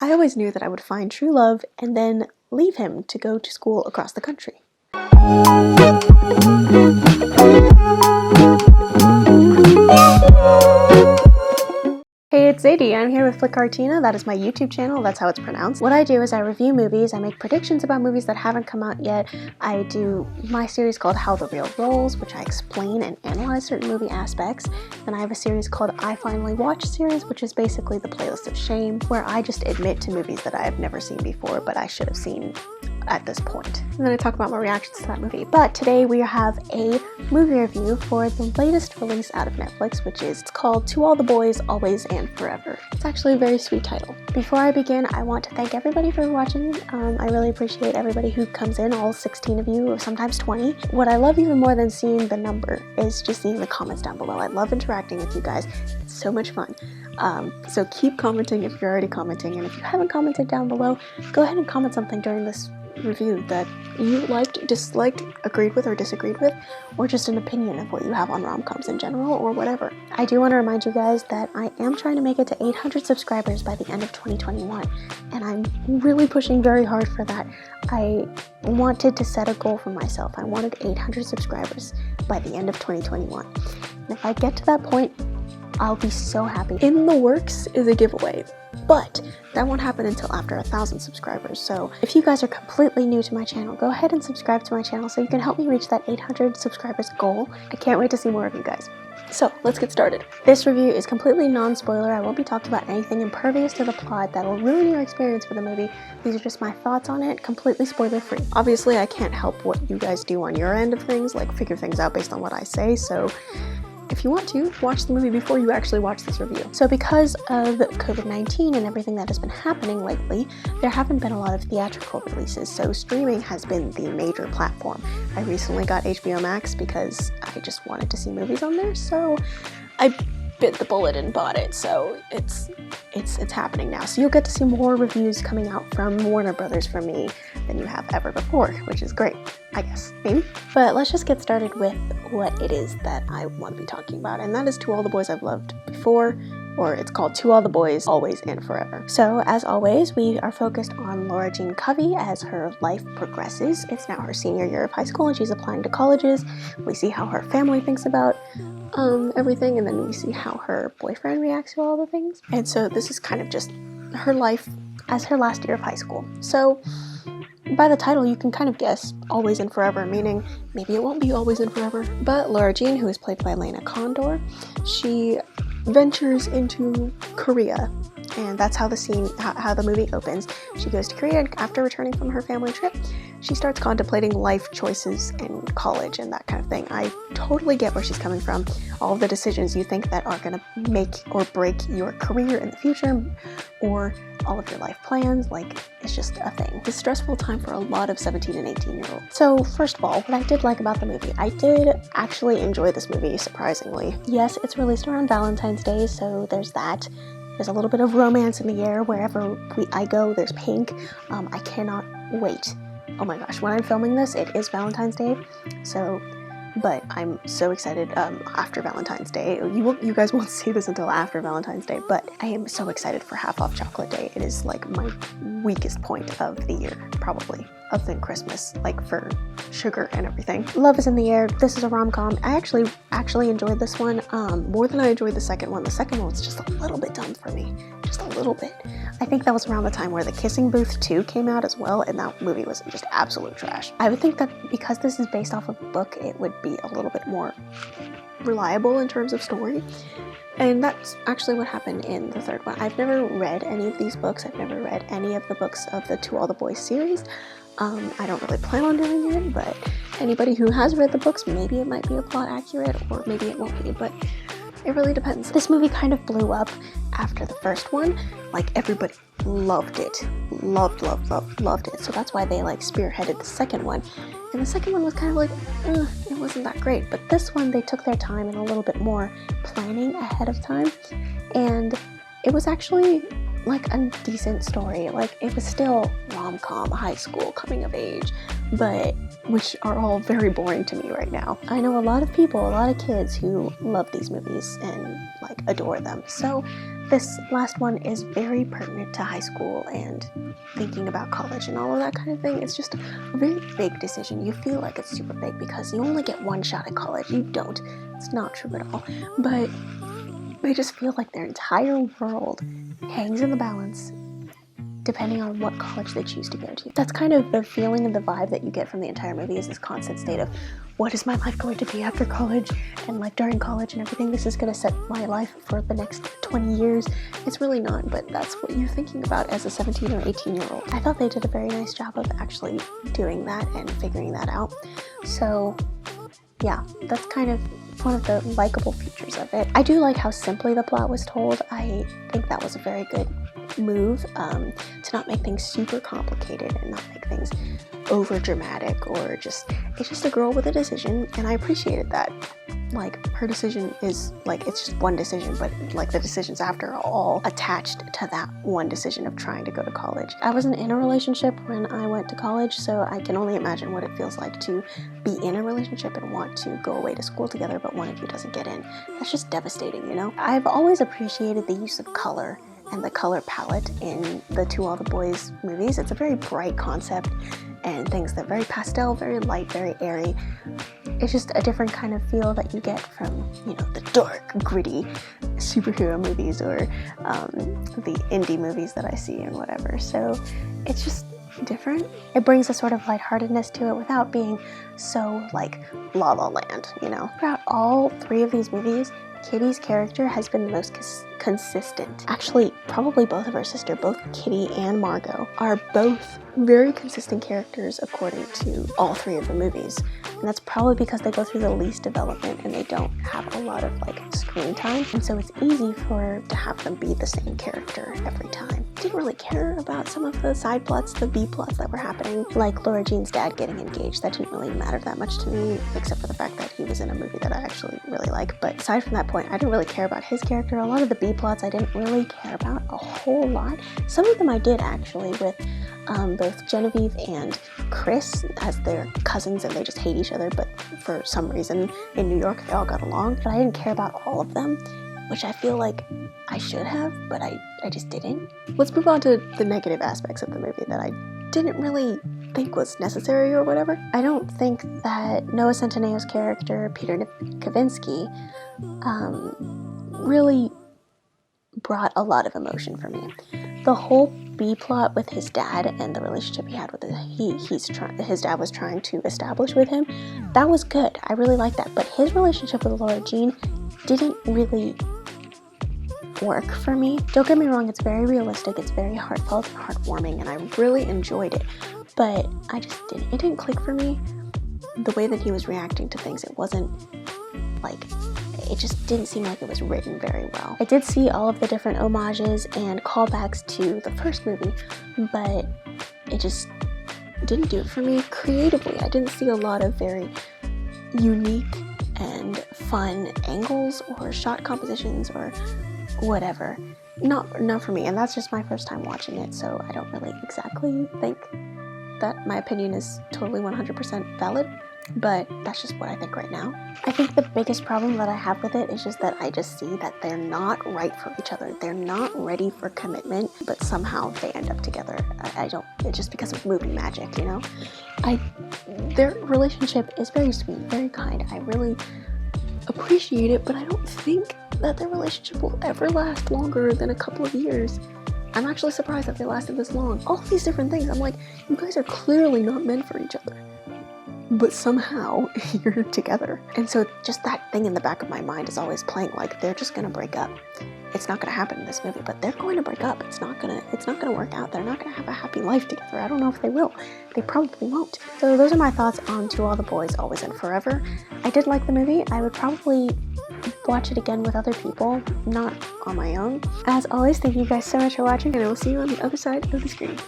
I always knew that I would find true love and then leave him to go to school across the country. Hey, it's Zadie. I'm here with Flytte Kartina. That is my YouTube channel. That's how it's pronounced. What I do is I review movies. I make predictions about movies that haven't come out yet. I do my series called How the Real Rolls, which I explain and analyze certain movie aspects. Then I have a series called I Finally Watched series, which is basically the playlist of shame, where I just admit to movies that I have never seen before, but I should have seen at this point. And then I talk about my reactions to that movie. But today we have a movie review for the latest release out of Netflix, which is called To All the Boys, Always and Forever. It's actually a very sweet title. Before I begin, I want to thank everybody for watching. I really appreciate everybody who comes in, all 16 of you, or sometimes 20. What I love even more than seeing the number is just seeing the comments down below. I love interacting with you guys. It's so much fun. So keep commenting if you're already commenting, and if you haven't commented down below, go ahead and comment something during this review that you liked, disliked, agreed with, or disagreed with, or just an opinion of what you have on rom-coms in general, or whatever. I do want to remind you guys that I am trying to make it to 800 subscribers by the end of 2021, and I'm really pushing very hard for that. I wanted to set a goal for myself. I wanted 800 subscribers by the end of 2021. And if I get to that point, I'll be so happy. In the works is a giveaway, but that won't happen until after 1,000 subscribers. So if you guys are completely new to my channel, go ahead and subscribe to my channel so you can help me reach that 800 subscribers goal. I can't wait to see more of you guys. So let's get started. This review is completely non-spoiler. I won't be talking about anything impervious to the plot that will ruin your experience for the movie. These are just my thoughts on it, completely spoiler-free. Obviously, I can't help what you guys do on your end of things, like figure things out based on what I say, so if you want to, watch the movie before you actually watch this review. So because of COVID-19 and everything that has been happening lately, there haven't been a lot of theatrical releases, so streaming has been the major platform. I recently got HBO Max because I just wanted to see movies on there, so I bit the bullet and bought it, so it's happening now. So you'll get to see more reviews coming out from Warner Brothers from me than you have ever before, which is great, I guess, maybe? But let's just get started with what it is that I want to be talking about, and that is To All the Boys I've Loved Before, or it's called To All the Boys, Always and Forever. So, as always, we are focused on Laura Jean Covey as her life progresses. It's now her senior year of high school and she's applying to colleges. We see how her family thinks about everything, and then we see how her boyfriend reacts to all the things. And so this is kind of just her life as her last year of high school. So by the title, you can kind of guess always and forever, meaning maybe it won't be always and forever. But Laura Jean, who is played by Lena Condor, she ventures into Korea, and that's how the movie opens. She goes to Korea, and after returning from her family trip, she starts contemplating life choices and college and that kind of thing. I totally get where she's coming from. All of the decisions you think that are going to make or break your career in the future, or all of your life plans, like, it's just a thing. It's a stressful time for a lot of 17 and 18-year-olds. So first of all, what I did like about the movie, I did actually enjoy this movie, surprisingly. Yes, it's released around Valentine's Day, so there's that. There's a little bit of romance in the air. Wherever I go, there's pink. I cannot wait. Oh my gosh, when I'm filming this, it is Valentine's Day, so, but I'm so excited after Valentine's Day. You guys won't see this until after Valentine's Day, but I am so excited for Half Off Chocolate Day. It is like my weakest point of the year, probably, other than Christmas, like for sugar and everything. Love is in the air. This is a rom-com. I actually enjoyed this one more than I enjoyed the second one. The second one was just a little bit dumb for me, just a little bit. I think that was around the time where The Kissing Booth 2 came out as well, and that movie was just absolute trash. I would think that because this is based off of a book, it would be a little bit more reliable in terms of story. And that's actually what happened in the third one. I've never read any of these books. I've never read any of the books of the To All the Boys series. I don't really plan on doing it, but anybody who has read the books, maybe it might be a plot accurate, or maybe it won't be, but it really depends. This movie kind of blew up after the first one. Like, everybody loved it. Loved it. So that's why they, like, spearheaded the second one. And the second one was kind of like, it wasn't that great. But this one, they took their time and a little bit more planning ahead of time. And it was actually like a decent story. Like, it was still rom-com, high school, coming of age, but which are all very boring to me right now. I know a lot of people, a lot of kids who love these movies and like adore them. So this last one is very pertinent to high school and thinking about college and all of that kind of thing. It's just a very big decision. You feel like it's super big because you only get one shot at college. You don't. It's not true at all. But they just feel like their entire world hangs in the balance depending on what college they choose to go to. That's kind of the feeling and the vibe that you get from the entire movie, is this constant state of, what is my life going to be after college, and like during college and everything, this is going to set my life for the next 20 years. It's really not, but that's what you're thinking about as a 17 or 18-year-old. I thought they did a very nice job of actually doing that and figuring that out. So yeah, that's kind of one of the likable features of it. I do like how simply the plot was told. I think that was a very good move, to not make things super complicated and not make things over dramatic, or it's just a girl with a decision, and I appreciated that. Like, her decision is like, it's just one decision, but like the decisions after are all attached to that one decision of trying to go to college. I wasn't in a relationship when I went to college, so I can only imagine what it feels like to be in a relationship and want to go away to school together, but one of you doesn't get in. That's just devastating, you know? I've always appreciated the use of color and the color palette in the To All the Boys movies. It's a very bright concept, and things that are very pastel, very light, very airy. It's just a different kind of feel that you get from, you know, the dark, gritty superhero movies, or the indie movies that I see and whatever. So it's just different. It brings a sort of lightheartedness to it without being so like La La Land, you know. Throughout all three of these movies, Kitty's character has been the most consistent. Actually, probably both of her sisters, both Kitty and Margot, are both very consistent characters according to all three of the movies. And that's probably because they go through the least development and they don't have a lot of like screen time. And so it's easy to have them be the same character every time. Didn't really care about some of the side plots, the B plots that were happening, like Laura Jean's dad getting engaged. That didn't really matter that much to me, except for the fact that he was in a movie that I actually really like. But aside from that point, I didn't really care about his character. A lot of the B plots I didn't really care about a whole lot. Some of them I did actually, with both Genevieve and Chris as their cousins, and they just hate each other, but for some reason in New York they all got along. But I didn't care about all of them, which I feel like I should have, but I just didn't. Let's move on to the negative aspects of the movie that I didn't really think was necessary or whatever. I don't think that Noah Centineo's character, Peter Kavinsky, really brought a lot of emotion for me. The whole B plot with his dad and the relationship he had with his dad was trying to establish with him, that was good. I really liked that. But his relationship with Laura Jean didn't really work for me. Don't get me wrong, it's very realistic, it's very heartfelt and heartwarming, and I really enjoyed it. But it didn't click for me. The way that he was reacting to things, it wasn't like, it just didn't seem like it was written very well. I did see all of the different homages and callbacks to the first movie, but it just didn't do it for me creatively. I didn't see a lot of very unique and fun angles or shot compositions or whatever. Not for me, and that's just my first time watching it, so I don't really exactly think that my opinion is totally 100% valid. But that's just what I think right now. I think the biggest problem that I have with it is just that I just see that they're not right for each other. They're not ready for commitment, but somehow they end up together. It's just because of movie magic, you know? Their relationship is very sweet, very kind. I really appreciate it, but I don't think that their relationship will ever last longer than a couple of years. I'm actually surprised that they lasted this long. All these different things, I'm like, you guys are clearly not meant for each other, but somehow you're together. And so just that thing in the back of my mind is always playing, like, they're just gonna break up. It's not gonna happen in this movie, but they're going to break up. It's not gonna work out. They're not gonna have a happy life together. I don't know if they will. They probably won't. So those are my thoughts on To All the Boys, Always and Forever. I did like the movie. I would probably watch it again with other people, not on my own. As always, thank you guys so much for watching, and I will see you on the other side of the screen.